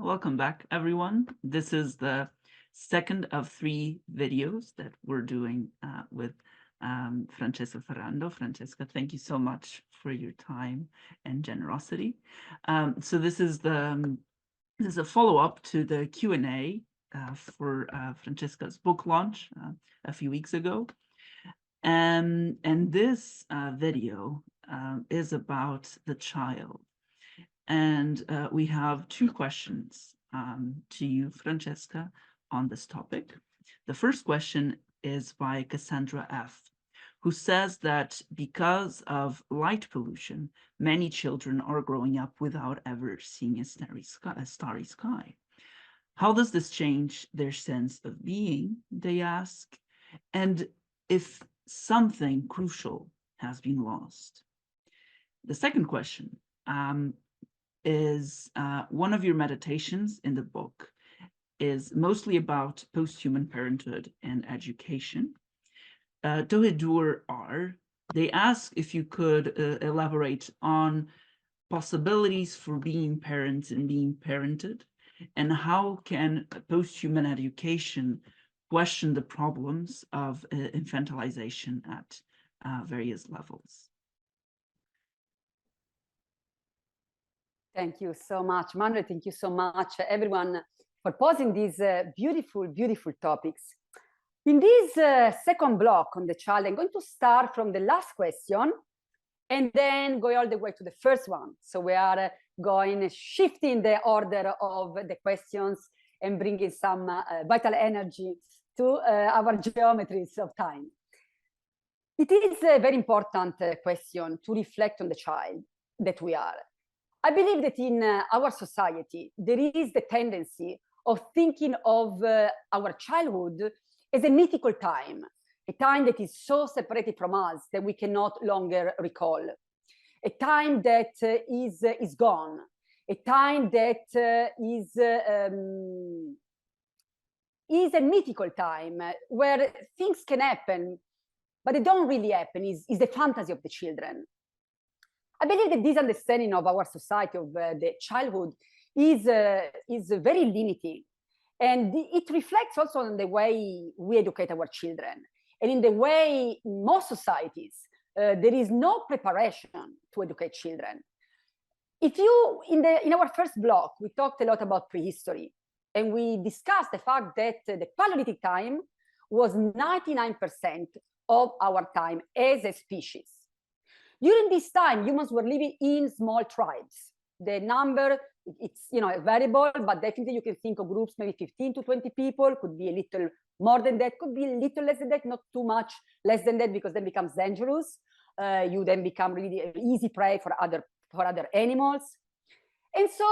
Welcome back, everyone. This is the second of 3 videos that we're doing with Francesca Ferrando. Francesca, thank you so much for your time and generosity. So this is a follow-up to the Q&A for Francesca's book launch a few weeks ago. And this video is about the child. And we have 2 questions to you, Francesca, on this topic. The first question is by Cassandra F., who says that because of light pollution, many children are growing up without ever seeing a starry sky. How does this change their sense of being, they ask, and if something crucial has been lost? The second question is one of your meditations in the book is mostly about post-human parenthood and education. Tohedur R, they ask if you could elaborate on possibilities for being parents and being parented, and how can post-human education question the problems of infantilization at various levels. Thank you so much, Manuel. Thank you so much, everyone, for posing these beautiful, beautiful topics. In this second block on the child, I'm going to start from the last question and then go all the way to the first one. So we are shifting the order of the questions and bringing some vital energy to our geometries of time. It is a very important question to reflect on the child that we are. I believe that in our society, there is the tendency of thinking of our childhood as a mythical time, a time that is so separated from us that we cannot longer recall, a time that is gone, a time that is a mythical time where things can happen, but they don't really happen, is the fantasy of the children. I believe that this understanding of our society, of the childhood, is very limiting. And it reflects also on the way we educate our children. And in the way most societies, there is no preparation to educate children. In our first block, we talked a lot about prehistory. And we discussed the fact that the Paleolithic time was 99% of our time as a species. During this time, humans were living in small tribes. The number, it's a variable, but definitely you can think of groups, maybe 15 to 20 people, could be a little more than that, could be a little less than that, not too much less than that, because then it becomes dangerous. You then become really easy prey for other animals. And so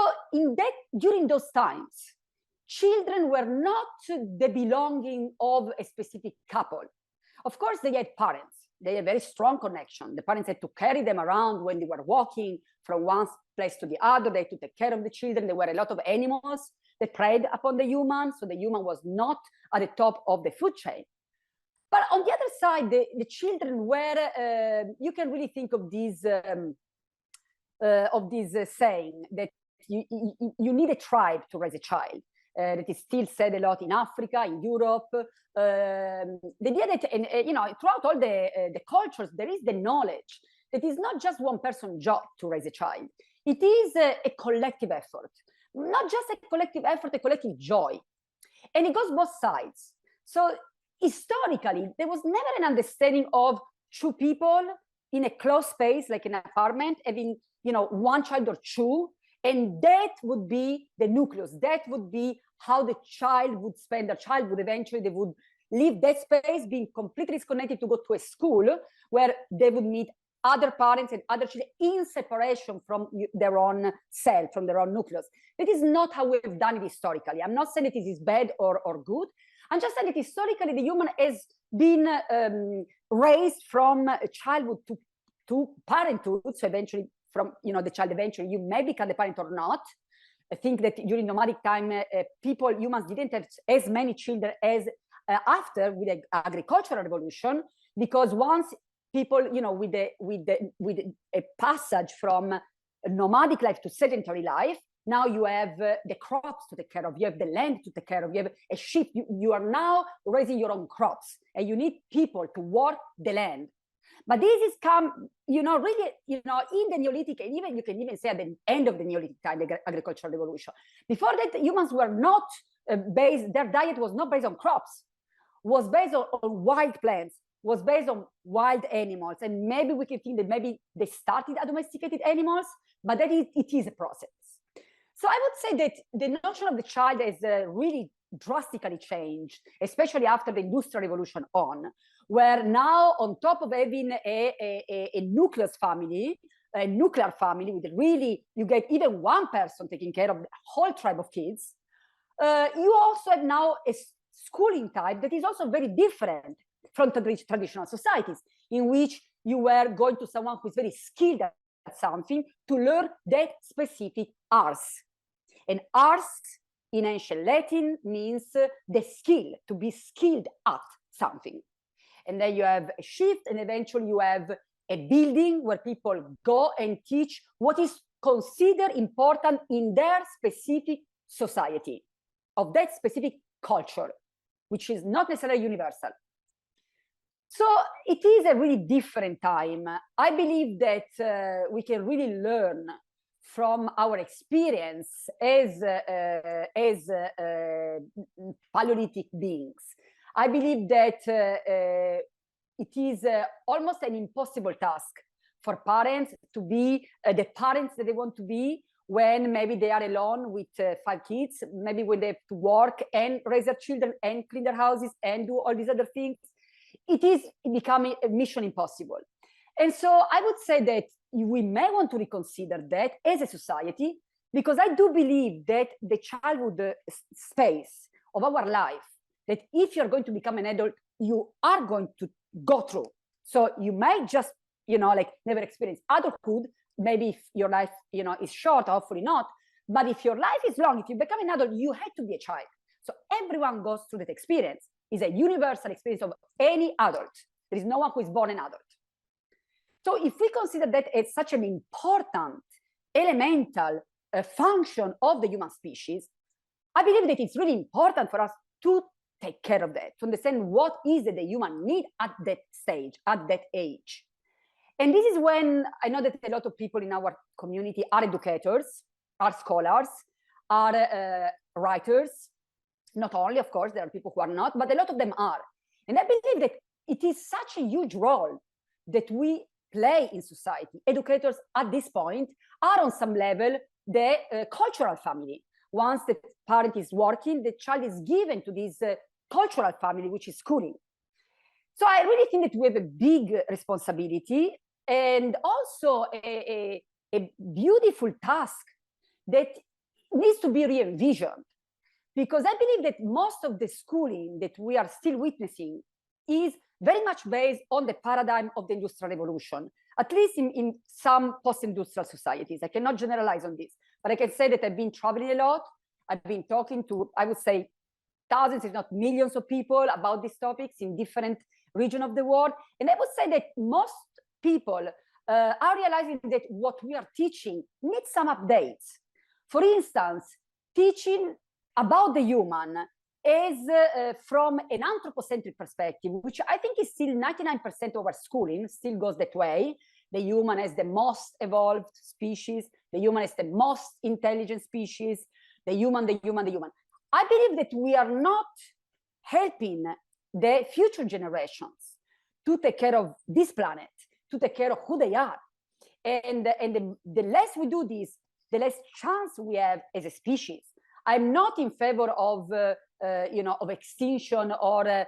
during those times, children were not the belonging of a specific couple. Of course, they had parents. They had a very strong connection. The parents had to carry them around when they were walking from one place to the other. They had to take care of the children. There were a lot of animals that preyed upon the human, so the human was not at the top of the food chain. But on the other side, the children were, you can really think of this saying that you need a tribe to raise a child. That is still said a lot in Africa, in Europe. The idea that, throughout all the cultures, there is the knowledge that it's not just one person's job to raise a child. It is a collective effort, not just a collective effort, a collective joy. And it goes both sides. So historically, there was never an understanding of two people in a closed space, like an apartment, having, one child or two. And that would be the nucleus. That would be how the child would spend. The child would eventually, they would leave that space, being completely disconnected, to go to a school where they would meet other parents and other children in separation from their own self, from their own nucleus. That is not how we've done it historically. I'm not saying that this is bad or good. I'm just saying that historically the human has been raised from childhood to parenthood. So eventually, from the child, eventually you may become the parent or not. I think that during nomadic time, humans didn't have as many children as after with the agricultural revolution, because once people, with a passage from nomadic life to sedentary life, Now you have the crops to take care of, you have the land to take care of, you have a sheep, you are now raising your own crops, and you need people to work the land. But this is come, really, in the Neolithic, and even you can even say at the end of the Neolithic time, the agricultural revolution. Before that, humans were not based, their diet was not based on crops, was based on wild plants, was based on wild animals. And maybe we can think that maybe they started as domesticated animals, but that it is a process. So I would say that the notion of the child has really drastically changed, especially after the Industrial Revolution on, where now on top of having a nuclear family with really, you get even one person taking care of the whole tribe of kids, you also have now a schooling type that is also very different from traditional societies, in which you were going to someone who is very skilled at something to learn that specific ars. And ars in ancient Latin means the skill, to be skilled at something. And then you have a shift, and eventually you have a building where people go and teach what is considered important in their specific society, of that specific culture, which is not necessarily universal. So it is a really different time. I believe that we can really learn from our experience as Paleolithic beings. I believe that it is almost an impossible task for parents to be the parents that they want to be when maybe they are alone with 5 kids, maybe when they have to work and raise their children and clean their houses and do all these other things. It is becoming a mission impossible. And so I would say that we may want to reconsider that as a society, because I do believe that the childhood space of our life, that if you're going to become an adult, you are going to go through. So you may just, never experience adulthood. Maybe if your life, is short, hopefully not. But if your life is long, if you become an adult, you had to be a child. So everyone goes through that experience. It's a universal experience of any adult. There is no one who is born an adult. So if we consider that as such an important, elemental function of the human species, I believe that it's really important for us to take care of that, to understand what is it the human need at that stage, at that age. And this is when I know that a lot of people in our community are educators, are scholars, are writers. Not only, of course, there are people who are not, but a lot of them are. And I believe that it is such a huge role that we play in society. Educators at this point are on some level the cultural family. Once the parent is working, the child is given to this cultural family, which is schooling. So I really think that we have a big responsibility and also a beautiful task that needs to be re-envisioned. Because I believe that most of the schooling that we are still witnessing is very much based on the paradigm of the Industrial Revolution, at least in some post-industrial societies. I cannot generalize on this, but I can say that I've been traveling a lot. I've been talking to, I would say, thousands, if not millions of people about these topics in different regions of the world. And I would say that most people are realizing that what we are teaching needs some updates. For instance, teaching about the human is from an anthropocentric perspective, which I think is still 99% of our schooling still goes that way. The human is the most evolved species. The human is the most intelligent species. The human. I believe that we are not helping the future generations to take care of this planet, to take care of who they are. And the less we do this, the less chance we have as a species. I'm not in favor of extinction or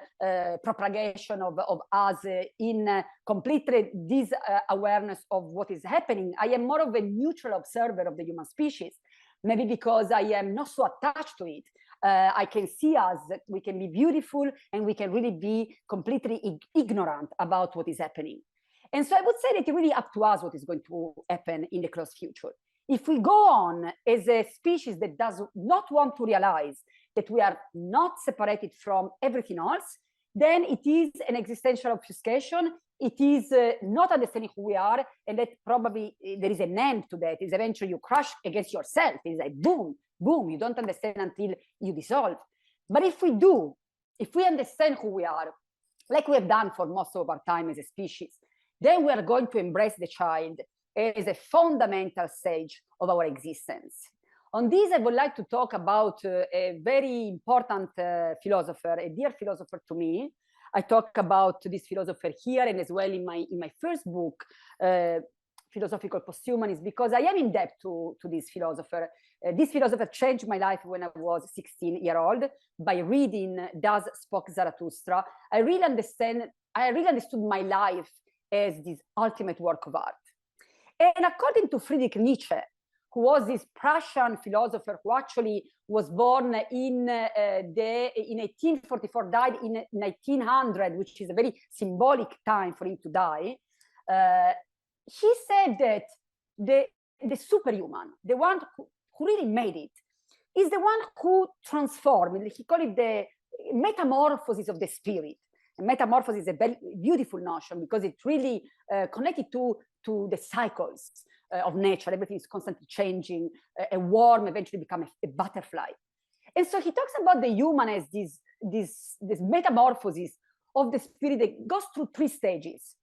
propagation of us in completely this awareness of what is happening. I am more of a neutral observer of the human species, maybe because I am not so attached to it. I can see us, we can be beautiful, and we can really be completely ignorant about what is happening. And so I would say that it's really up to us what is going to happen in the close future. If we go on as a species that does not want to realize that we are not separated from everything else, then it is an existential obfuscation, it is not understanding who we are, and that probably there is an end to that. Is eventually you crash against yourself. It's like boom, boom, you don't understand until you dissolve. But if we do, if we understand who we are, like we have done for most of our time as a species, then we are going to embrace the child as a fundamental stage of our existence. On this, I would like to talk about a very important philosopher, a dear philosopher to me. I talk about this philosopher here and as well in my first book, Philosophical Posthumanism, because I am in debt to this philosopher. This philosopher changed my life when I was 16-year-old by reading Thus Spoke Zarathustra. I really understood my life as this ultimate work of art. And according to Friedrich Nietzsche, who was this Prussian philosopher who actually was born in 1844, died in 1900, which is a very symbolic time for him to die. He said that the superhuman, the one who really made it, is the one who transformed. He called it the metamorphosis of the spirit. And metamorphosis is a very beautiful notion because it really connected to the cycles of nature. Everything is constantly changing. A worm eventually becomes a butterfly. And so he talks about the human as this metamorphosis of the spirit that goes through 3 stages.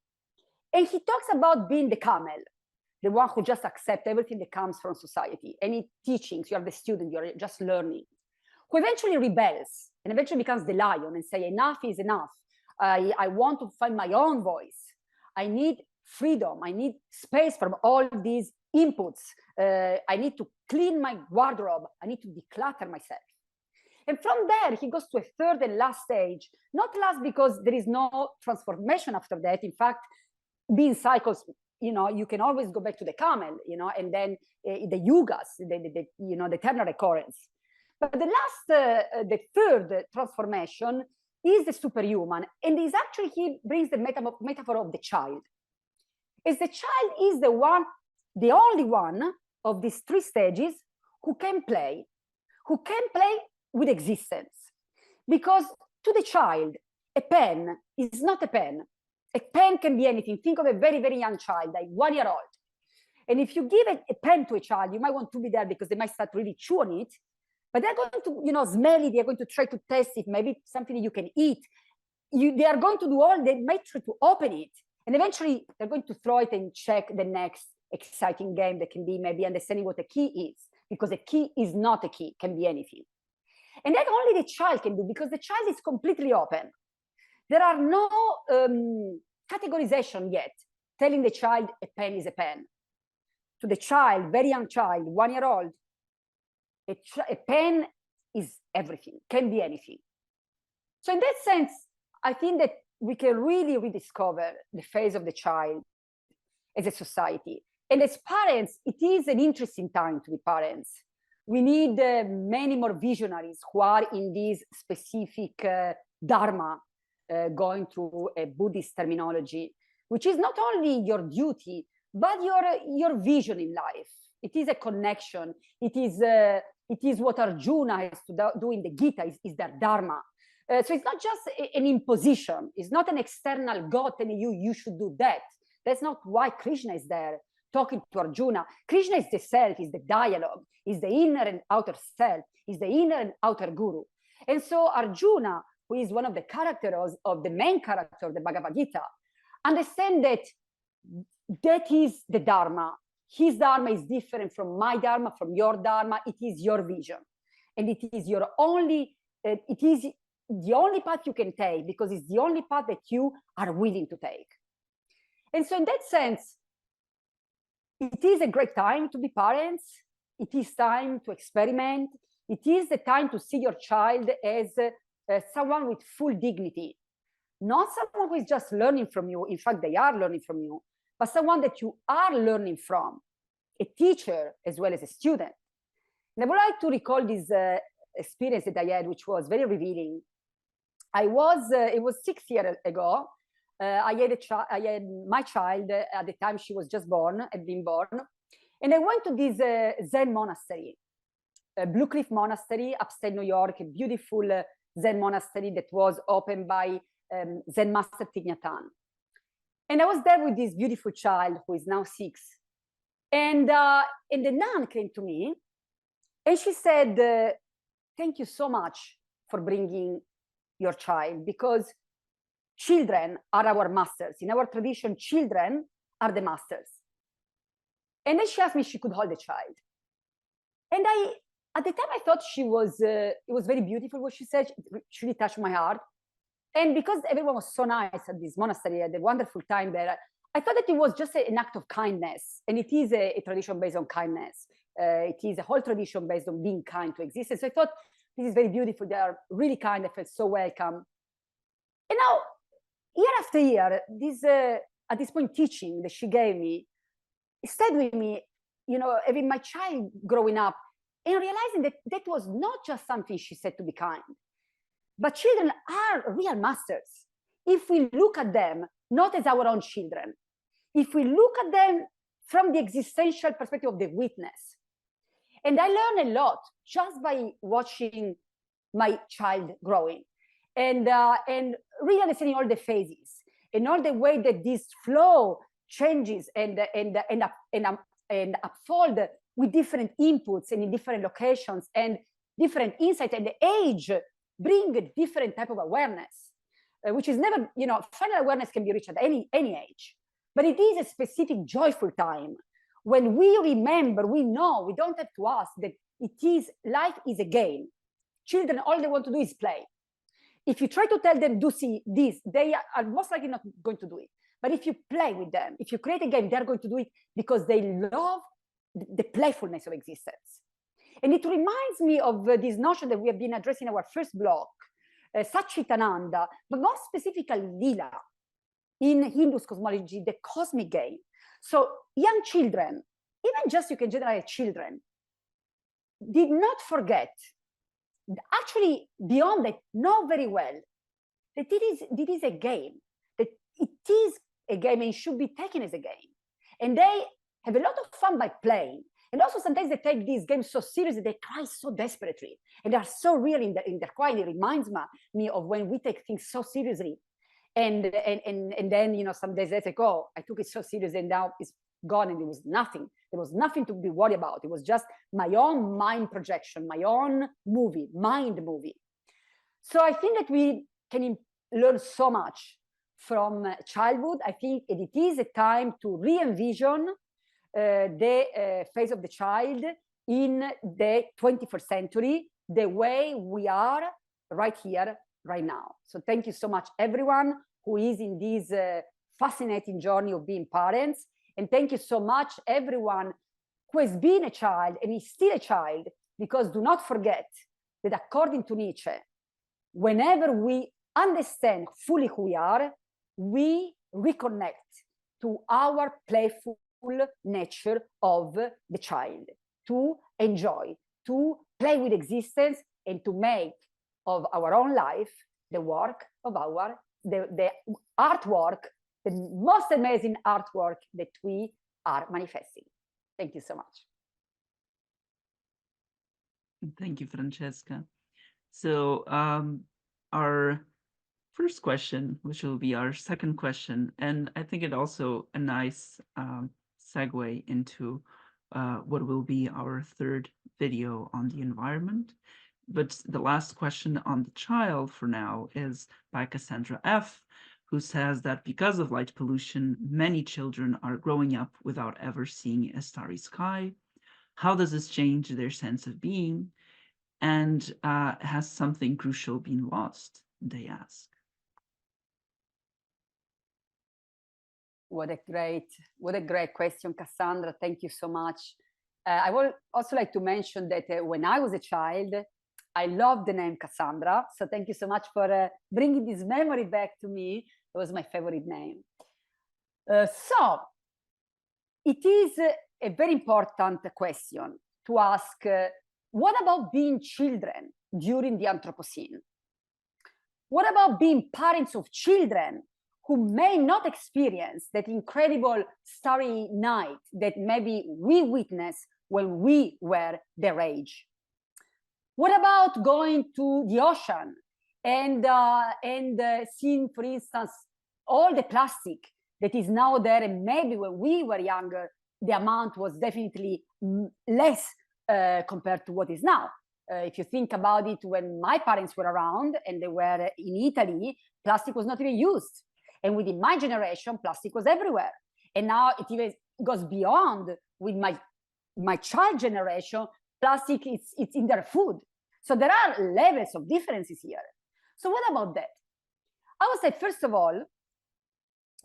And he talks about being the camel, the one who just accepts everything that comes from society. Any teachings, you are the student, you're just learning. Who eventually rebels and eventually becomes the lion and say, enough is enough. I want to find my own voice. I need freedom. I need space from all these inputs. I need to clean my wardrobe. I need to declutter myself. And from there, he goes to a 3rd and last stage. Not last because there is no transformation after that. In fact, being cycles, you can always go back to the camel, and then the yugas, the eternal recurrence. But the 3rd transformation is the superhuman, and is actually, he brings the metaphor of the child. As the child is the only one of these 3 stages who can play with existence. Because to the child, a pen is not a pen. A pen can be anything. Think of a very, very young child, like 1-year-old. And if you give a pen to a child, you might want to be there because they might start really chew on it. But they're going to, smell it. They're going to try to test it. Maybe it's something that you can eat. They are going to do they might try to open it. And eventually, they're going to throw it and check the next exciting game that can be maybe understanding what a key is. Because a key is not a key, can be anything. And that only the child can do because the child is completely open. There are no categorization yet telling the child a pen is a pen. To the child, very young child, 1-year-old, a pen is everything, can be anything. So in that sense, I think that we can really rediscover the face of the child as a society. And as parents, it is an interesting time to be parents. We need many more visionaries who are in this specific dharma, going through a Buddhist terminology, which is not only your duty, but your vision in life. It is a connection. It is what Arjuna has to do in the Gita, is their dharma. So it's not just an imposition. It's not an external God telling you should do that. That's not why Krishna is there talking to Arjuna. Krishna is the self, is the dialogue, is the inner and outer self, is the inner and outer guru. And so Arjuna, who is one of the characters of the main character of the Bhagavad Gita, understand that is the Dharma. His Dharma is different from my Dharma, from your Dharma. It is your vision. And it is the only path you can take because it's the only path that you are willing to take. And so in that sense, it is a great time to be parents. It is time to experiment. It is the time to see your child as someone with full dignity, not someone who is just learning from you. In fact, they are learning from you, but someone that you are learning from, a teacher as well as a student. And I would like to recall this experience that I had, which was very revealing. It was 6 years ago. I had my child at the time she was just born, had been born. And I went to this Zen monastery, Blue Cliff Monastery, upstate New York, a beautiful Zen monastery that was opened by Zen Master Thich Nhat Hanh. And I was there with this beautiful child who is now 6. And the nun came to me and she said, thank you so much for bringing your child, because children are our masters. In our tradition, children are the masters. And then she asked me if she could hold the child. And at the time, I thought it was very beautiful what she said. She really touched my heart. And because everyone was so nice at this monastery, at the wonderful time there, I thought that it was just an act of kindness. And it is a tradition based on kindness. It is a whole tradition based on being kind to existence. So I thought, this is very beautiful. They are really kind. I felt so welcome. And now, year after year, at this point, teaching that she gave me stayed with me, having my child growing up and realizing that that was not just something she said to be kind, but children are real masters. If we look at them not as our own children, if we look at them from the existential perspective of the witness. And I learned a lot just by watching my child growing and really understanding all the phases and all the way that this flow changes and unfold with different inputs and in different locations and different insights, and the age bring a different type of awareness, which is never, final awareness can be reached at any age, but it is a specific joyful time when we remember, we know, we don't have to ask that life is a game. Children, all they want to do is play. If you try to tell them, do see this, they are most likely not going to do it. But if you play with them, if you create a game, they're going to do it because they love the playfulness of existence. And it reminds me of this notion that we have been addressing in our first block, Satchitananda, but more specifically Lila, in Hindu cosmology, the cosmic game. So young children, even just you can generate children, did not forget, actually beyond that, know very well that it is a game, that it is a game and should be taken as a game. And they have a lot of fun by playing. And also sometimes they take these games so seriously, they cry so desperately. And they are so real in their crying. It reminds me of when we take things so seriously. And then, some days later, I took it so seriously and now it's gone and it was nothing. There was nothing to be worried about. It was just my own mind projection, my own mind movie. So I think that we can learn so much from childhood. I think it is a time to re-envision the phase of the child in the 21st century, the way we are right here, right now. So thank you so much, everyone who is in this fascinating journey of being parents. And thank you so much, everyone who has been a child and is still a child, because do not forget that according to Nietzsche, whenever we understand fully who we are, we reconnect to our playful nature of the child, to enjoy, to play with existence, and to make of our own life the work of the artwork, the most amazing artwork that we are manifesting. Thank you so much. Thank you, Francesca. So our first question, which will be our second question, and I think it also a nice segue into what will be our third video on the environment. But the last question on the child for now is by Cassandra F., who says that because of light pollution, many children are growing up without ever seeing a starry sky. How does this change their sense of being? And has something crucial been lost, they ask. What a great question, Cassandra. Thank you so much. I would also like to mention that when I was a child, I loved the name Cassandra. So thank you so much for bringing this memory back to me. It was my favorite name. So it is a very important question to ask, what about being children during the Anthropocene? What about being parents of children who may not experience that incredible starry night that maybe we witnessed when we were their age? What about going to the ocean and seeing, for instance, all the plastic that is now there, and maybe when we were younger, the amount was definitely less compared to what is now. If you think about it, when my parents were around and they were in Italy, plastic was not even used. And within my generation, plastic was everywhere. And now it even goes beyond. With my child generation, plastic, it's in their food. So there are levels of differences here. So what about that? I would say, first of all,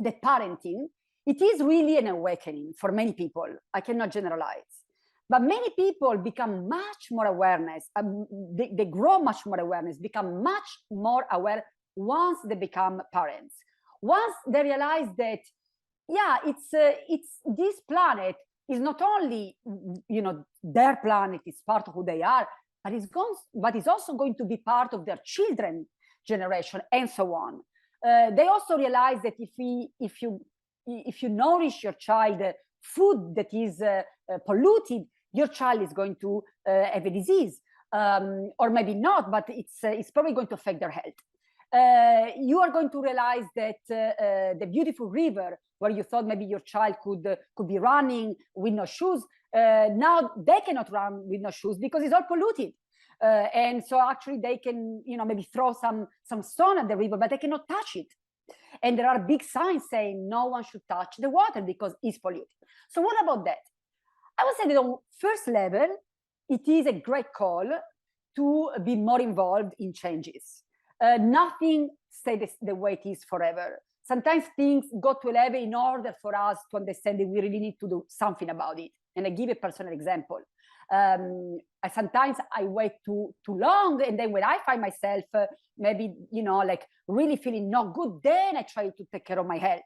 that parenting, it is really an awakening for many people. I cannot generalize. But many people become much more awareness. They grow much more awareness, become much more aware once they become parents. Once they realize that, yeah, it's this planet is not only, their planet, is part of who they are, but it's also going to be part of their children's generation, and so on. They also realize that if you nourish your child food that is polluted, your child is going to have a disease, or maybe not, but it's probably going to affect their health. You are going to realize that the beautiful river where you thought maybe your child could be running with no shoes, now they cannot run with no shoes because it's all polluted. And so actually they can, maybe throw some stone at the river, but they cannot touch it. And there are big signs saying no one should touch the water because it's polluted. So what about that? I would say that on first level, it is a great call to be more involved in changes. Nothing stays the way it is forever. Sometimes things go to a level in order for us to understand that we really need to do something about it. And I give a personal example. Sometimes I wait too long, and then when I find myself maybe really feeling not good, then I try to take care of my health.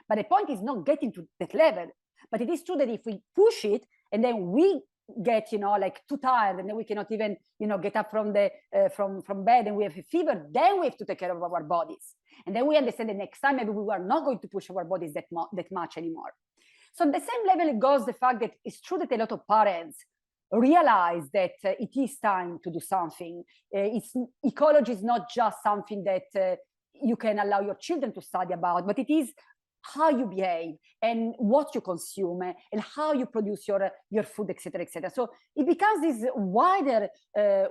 But the point is not getting to that level. But it is true that if we push it and then we get too tired, and then we cannot even get up from bed, and we have a fever, then we have to take care of our bodies. And then we understand that next time maybe we are not going to push our bodies that much anymore. So on the same level, it goes the fact that it's true that a lot of parents realize that it is time to do something. Ecology is not just something that you can allow your children to study about, but it is how you behave and what you consume and how you produce your food, etc., etc. So it becomes this wider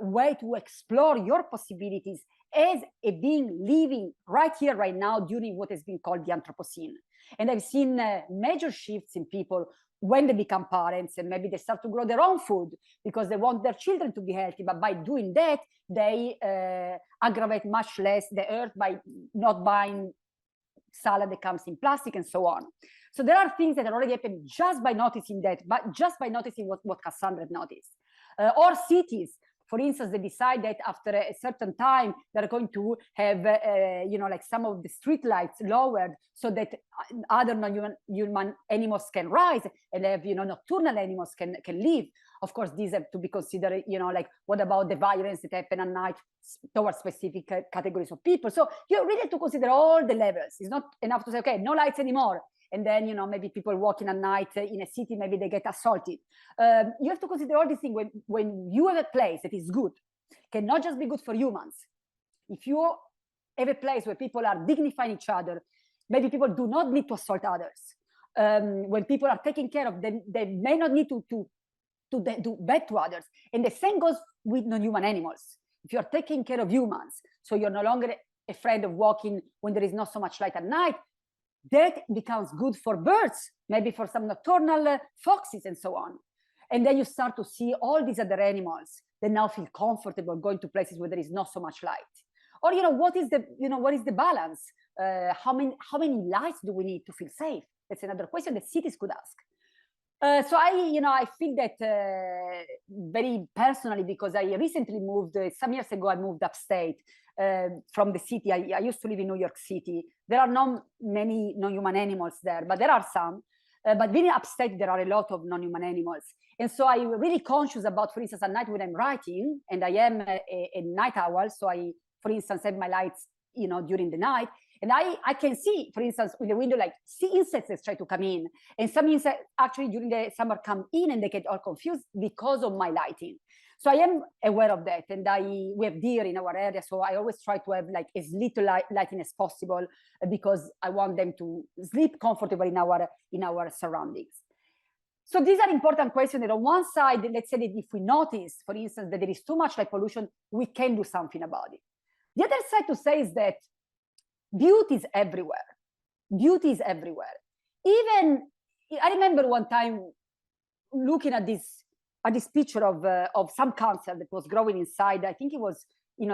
way to explore your possibilities as a being living right here, right now, during what has been called the Anthropocene. And I've seen major shifts in people when they become parents, and maybe they start to grow their own food because they want their children to be healthy. But by doing that, they aggravate much less the earth by not buying salad that comes in plastic and so on. So there are things that are already happening just by noticing that, but just by noticing what Cassandra noticed. Or cities, for instance, they decide that after a certain time, they're going to have, some of the street lights lowered so that other non-human animals can rise, and have, nocturnal animals can live. Of course, these have to be considered, what about the violence that happen at night towards specific categories of people? So you really have to consider all the levels. It's not enough to say, okay, no lights anymore. And then, maybe people walking at night in a city, maybe they get assaulted. You have to consider all these things when you have a place that is good, cannot just be good for humans. If you have a place where people are dignifying each other, maybe people do not need to assault others. When people are taken care of, they may not need to do bad to others. And the same goes with non-human animals. If you're taking care of humans, so you're no longer afraid of walking when there is not so much light at night, that becomes good for birds, maybe for some nocturnal foxes and so on. And then you start to see all these other animals that now feel comfortable going to places where there is not so much light. Or, what is the balance? How many lights do we need to feel safe? That's another question that cities could ask. So I feel that very personally, because I recently moved, some years ago, I moved upstate from the city. I used to live in New York City. There are not many non-human animals there, but there are some. But being upstate, there are a lot of non-human animals. And so I'm really conscious about, for instance, at night when I'm writing, and I am a night owl, so I, for instance, have my lights, during the night. And I can see, for instance, with the window, see insects that try to come in. And some insects actually during the summer come in and they get all confused because of my lighting. So I am aware of that, and we have deer in our area, so I always try to have like as little lighting as possible, because I want them to sleep comfortably in our surroundings. So these are important questions that on one side, let's say that if we notice, for instance, that there is too much light pollution, we can do something about it. The other side to say is that beauty is everywhere. Beauty is everywhere. Even, I remember one time looking at this picture of some cancer that was growing inside. I think it was,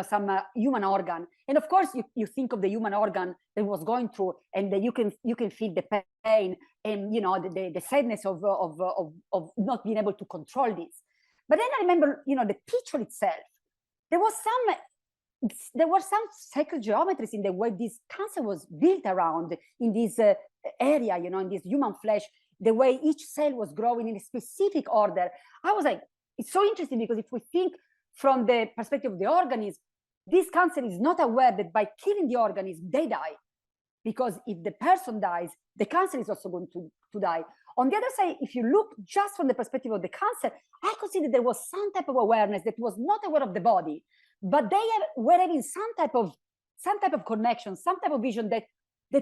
some human organ. And of course, you think of the human organ that was going through, and that you can feel the pain and the sadness of not being able to control this. But then I remember, the picture itself. There were some sacred geometries in the way this cancer was built around in this area, in this human flesh, the way each cell was growing in a specific order. I was like, it's so interesting, because if we think from the perspective of the organism, this cancer is not aware that by killing the organism, they die. Because if the person dies, the cancer is also going to die. On the other side, if you look just from the perspective of the cancer, I could see that there was some type of awareness that was not aware of the body, but they were having some type of connection, some type of vision that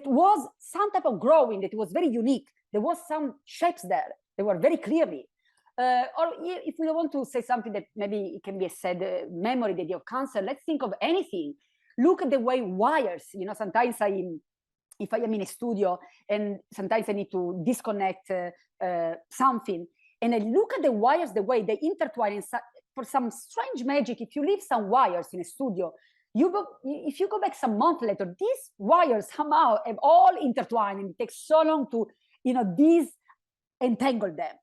was some type of growing, that was very unique. There was some shapes there. They were very clearly. Or if we don't want to say something that maybe it can be a sad memory, the day of cancer, let's think of anything. Look at the way wires, sometimes if I am in a studio and sometimes I need to disconnect something, and I look at the wires, the way they intertwine, for some strange magic, if you leave some wires in a studio, if you go back some months later, these wires somehow have all intertwined, and it takes so long to, entangle them.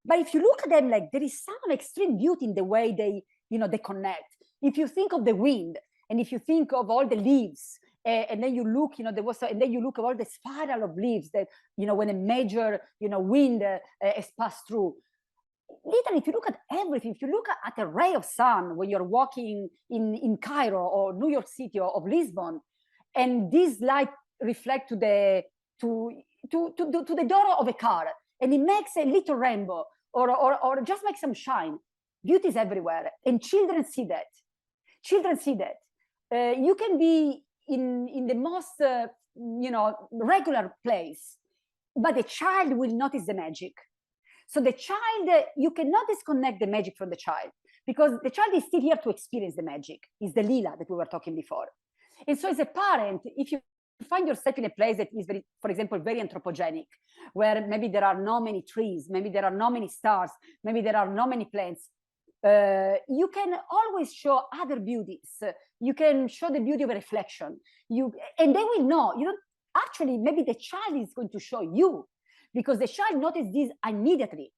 But if you look at them, like, there is some extreme beauty in the way they connect. If you think of the wind, and if you think of all the leaves, and then you look, and then you look at all the spiral of leaves that, when a major, wind has passed through. Literally, if you look at everything, if you look at a ray of sun when you're walking in Cairo or New York City or of Lisbon, and this light reflect to the door of a car, and it makes a little rainbow, or just makes some shine. Beauty is everywhere, and children see that. Children see that. You can be in the most regular place, but the child will notice the magic. So the child, you cannot disconnect the magic from the child, because the child is still here to experience the magic. It's the lila that we were talking before. And so as a parent, if you find yourself in a place that is very, for example, very anthropogenic, where maybe there are not many trees, maybe there are not many stars, maybe there are not many plants, you can always show other beauties. You can show the beauty of a reflection. And they will know. Actually, maybe the child is going to show you, because the child notices this immediately.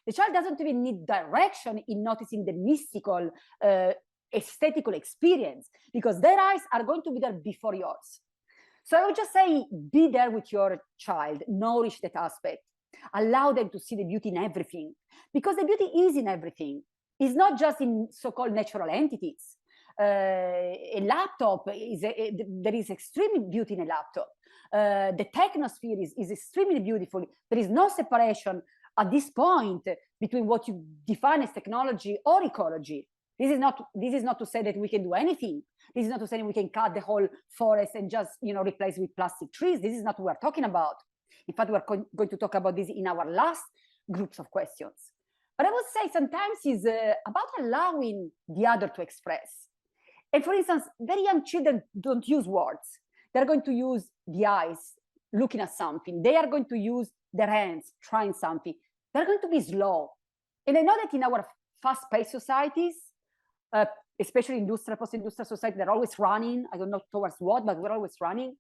The child doesn't even need direction in noticing the mystical, aesthetical experience, because their eyes are going to be there before yours. So I would just say, be there with your child, nourish that aspect, allow them to see the beauty in everything, because the beauty is in everything. It's not just in so-called natural entities. A laptop, there is extreme beauty in a laptop. The technosphere is extremely beautiful. There is no separation at this point between what you define as technology or ecology. This is not to say that we can do anything. This is not to say that we can cut the whole forest and just replace with plastic trees. This is not what we're talking about. In fact, we're going to talk about this in our last groups of questions. But I would say sometimes it's about allowing the other to express. And for instance, very young children don't use words. They're going to use the eyes, looking at something. They are going to use their hands, trying something. They're going to be slow. And I know that in our fast-paced societies, especially industrial, post-industrial society, they're always running. I don't know towards what, but we're always running.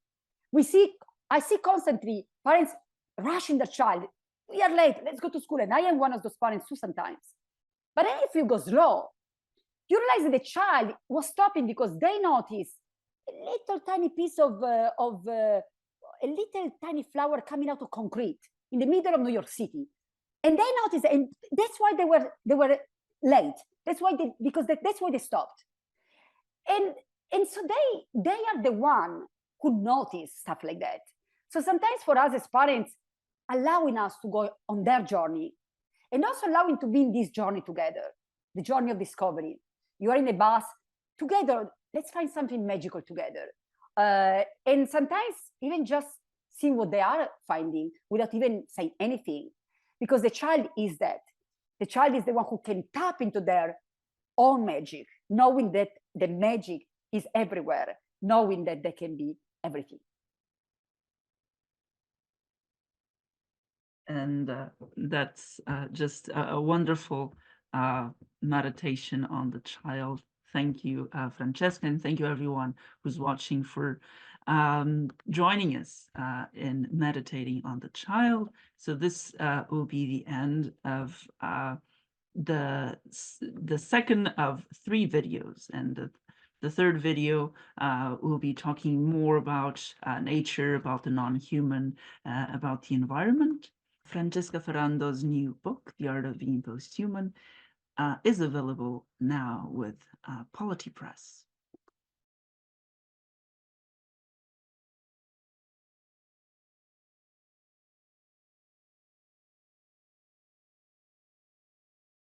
I see constantly parents rushing their child. We are late, let's go to school. And I am one of those parents too sometimes. But then if you go slow, you realize that the child was stopping because they noticed a little tiny piece of a little tiny flower coming out of concrete in the middle of New York City. And they noticed, and that's why they were late. That's why they stopped. And so they are the one who notice stuff like that. So sometimes for us as parents, allowing us to go on their journey and also allowing to be in this journey together. the journey of discovery. You are in a bus together. Let's find something magical together. And sometimes even just seeing what they are finding without even saying anything, because the child is that. The child is the one who can tap into their own magic, knowing that the magic is everywhere, knowing that they can be everything. And that's just a wonderful meditation on the child. Thank you, Francesca, and thank you everyone who's watching for joining us in meditating on the child. So this will be the end of the second of 3 videos, and the third video will be talking more about nature, about the non-human, about the environment. Francesca Ferrando's new book, The Art of Being Posthuman, is available now with Polity Press.